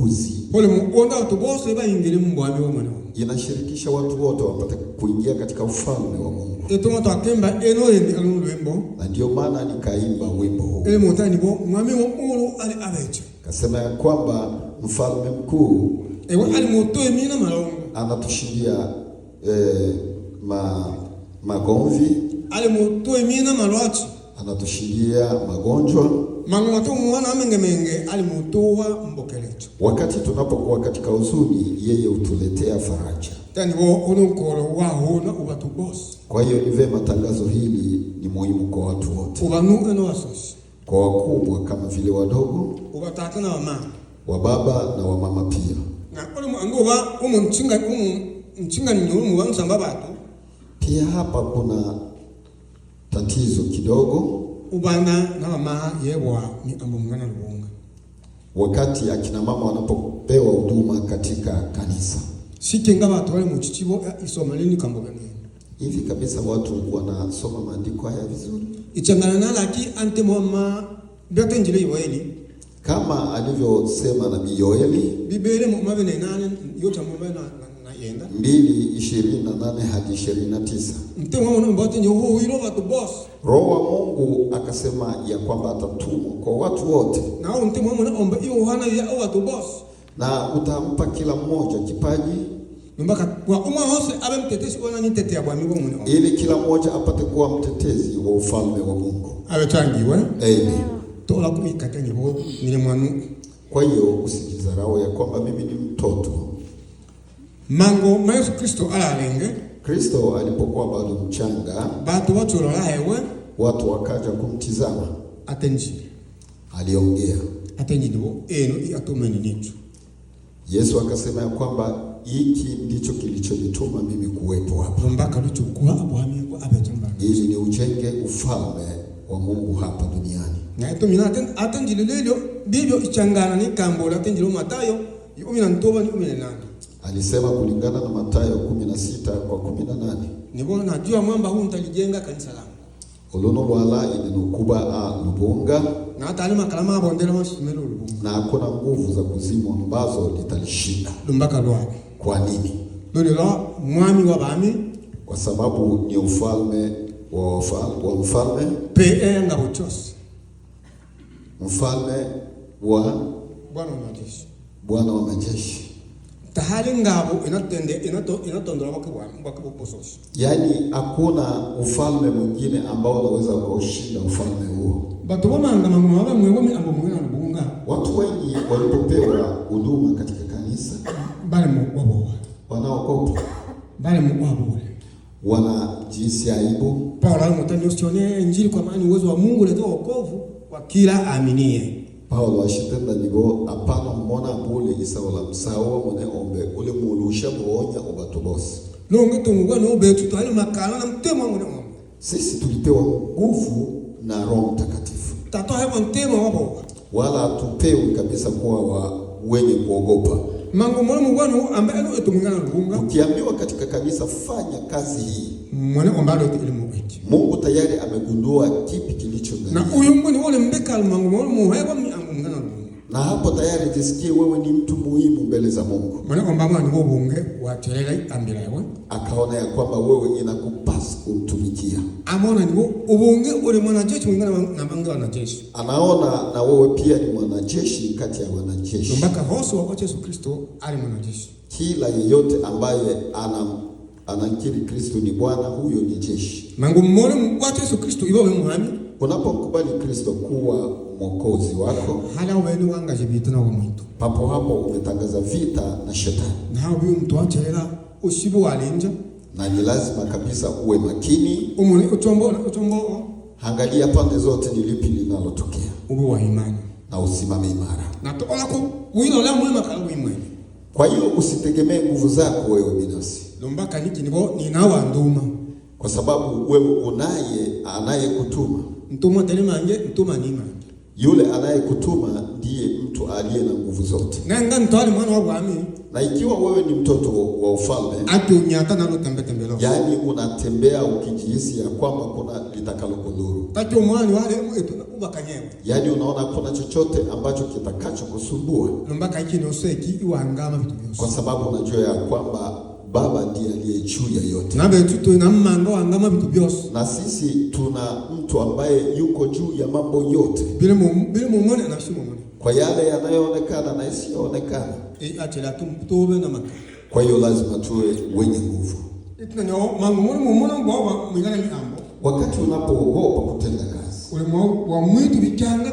uchaguzi. Pole muonda watu bose baingire mu bwami wa mwana. Inashirikisha watu wote wapate kuingia katika ufalme wa Mungu. Etoma twakemba eno endi alulwembo. Na ndio maana nikaimba wimbo huu. Ele mutani bo mwami wa ulu ali abecho. Kasema ya kwamba mfalme mkuu ewe ali muto emina malongo anatushindia magomvi, ali muto emina malwachi anatushindia magonjwa. Mangu watu mwana menge ali muto wa mbokelecho. Wakati tunapokuwa katika huzuni, yeye utuletea faraja. Tani bo onokoro wa hona ubatu boss. Kwa hiyo ni vema tangazo hili ni muhimu kwa watu wote. Ubanu eno wasosi. Kwa wakubwa kama vile wadogo, ubatata na mama, wababa na wamama pia. Na ole angoba mchinga ni nyumu wa msambabatu. Pia hapa kuna tatizo kidogo. Ubana na mama yewa ni ambungana lubunga. Wakati akina mama wanapopewa huduma katika kanisa. Sikenga watu wale muchichibo isomalini kambogani. Hivi kabisa watu wanasoma maandiko haya vizuri. Ichangana na laki ante mama bete njile Yoeli. Kama alivyosema nabii Yoeli. Bibele mwabe na nane yote mwabe na yenda. 2:28 hadi 29. Mte mwabe na mbate nyoho hilo watu boss. Roho wa Mungu akasema ya kwamba atatumwa kwa watu wote. Na mte mwabe na omba Yohana ya watu boss. Na utampa kila mmoja kipaji. Mbaka kwa hose abe mtetezi wana nitetea bwa migo mwana. Ili kila mmoja apate kuwa mtetezi wa ufalme wa Mungu. Abe tangiwe. Amen. Tola kuikatani bo ni mwanu. Kwa hiyo usijidharau ya kwamba mimi ni mtoto. Mango Yesu Kristo alalenge. Kristo alipokuwa bado mchanga, batu watu lolaewe, watu wakaja kumtizama. Atenji. Aliongea. Atenji ndo eno atumeni nitu. Yesu akasema ya kwamba hiki ndicho kilichonituma mimi kuwepo hapa. Mbaka luchukua abwami kwa abetamba. Ili ni ujenge ufalme wa Mungu hapa duniani. Na ito mina atenji lelio bibyo ichangana ni kambo atenji lo Matayo 12 ni 18. Alisema kulingana na Matayo 16:18. Nibona najua mwamba huu nitalijenga kanisa langu. Olono wala ilinukuba lubunga. Na hata alima kalama abondela mashimelo lubunga. Na hakuna nguvu za kuzimu ambazo litalishinda. Lumbaka lwa. Kwa nini? Lolo mwami wa bami. Kwa sababu ni ufalme wa mfalme. Pe nga uchosi. Mfalme wa Bwana wa majeshi. Tahali ngabo inatondora wako pososhi. Yani hakuna ufalme mwingine ambao unaweza kushinda ufalme huo. Batu bomanga mangoma mwengome ambo mwena lubunga. Watu wengi walipopewa huduma katika kanisa bali mwabo wanaokopa, bali mwabo wanajihisi aibu. Paulo alimtania usione injili kwa maana uwezo wa Mungu leta wokovu kwa kila aaminie. Paulo ashitenda nigo apana mmona bule isawala msawa mone ombe ule mulusha muonya obatobose. Longe tungwa no betu twali makala na mtema mone ombe. Sisi tulipewa nguvu na Roho Mtakatifu. Tato hewa mtema wapo. Wala tupewi kabisa kuwa wenye kuogopa. Mango mwana mwana ambaye etumungana lubunga. Ukiambiwa katika kanisa fanya kazi hii. Mwana ombalo elimu eti. Mungu tayari amegundua kipi kilicho ndani. Na huyu Mungu ni wale mbeka mango mwana muhewa mungana lubunga. Na hapo tayari jisikie wewe ni mtu muhimu mbele za Mungu. Mwana ombama ni wobunge watelele ambira yawe. Akaona ya kwamba wewe inakupasa kumtumikia. Amona ni ubunge ule mwanajeshi mwingine na bange wanajeshi. Anaona na wewe pia ni mwanajeshi kati ya wanajeshi. Mpaka hoso wa Yesu Kristo ali mwanajeshi. Kila yeyote ambaye anankiri Kristo ni Bwana, huyo ni jeshi. Mangu mmone wa Yesu Kristo ibo muhami. Unapokubali Kristo kuwa mwokozi wako, hala wenu wangaje bitu na mwitu. Papo hapo umetangaza vita na shetani. Na hao huyu mtu achela ushibu walenja. Na ni lazima kabisa uwe makini. Umuni utombo. Angalia pande zote ni lipi linalotokea. Uwe wa imani. Na usimame imara. Na tola ko wino la mwema kala imani. Kwa hiyo usitegemee nguvu zako wewe binafsi. Lombaka niki nibo ninawa nduma. Kwa sababu wewe unaye anayekutuma. Mtuma tele manje, mtuma ni manje. Yule anayekutuma ndiye mtu aliye na nguvu zote. Nanga ntwali mwana wa bwami. Na ikiwa wewe ni mtoto wa ufalme, atunyata na tembelo. yani unatembea ukijihisi ya kwamba kuna litakalo kudhuru. Tacho mwani wale etu ubakanyewe. Yani unaona kuna chochote ambacho kitakacho kusumbua. Lombaka iki no seki iwangama vitu byose. Kwa sababu unajua ya kwamba Baba ndiye aliye juu ya yote. Nabe tuto na manga wangama vitu byose. Na sisi tuna mtu ambaye yuko juu ya mambo yote. Bile mumone na shimumone. Kwa yale yanayoonekana na isiyoonekana. Achela tumtobe na maka. Kwa hiyo lazima tuwe wenye nguvu. Itunyo mumone mbwa mwingana ni ambo. Wakati unapoogopa kutenda kazi, ule wa mwitu bikanga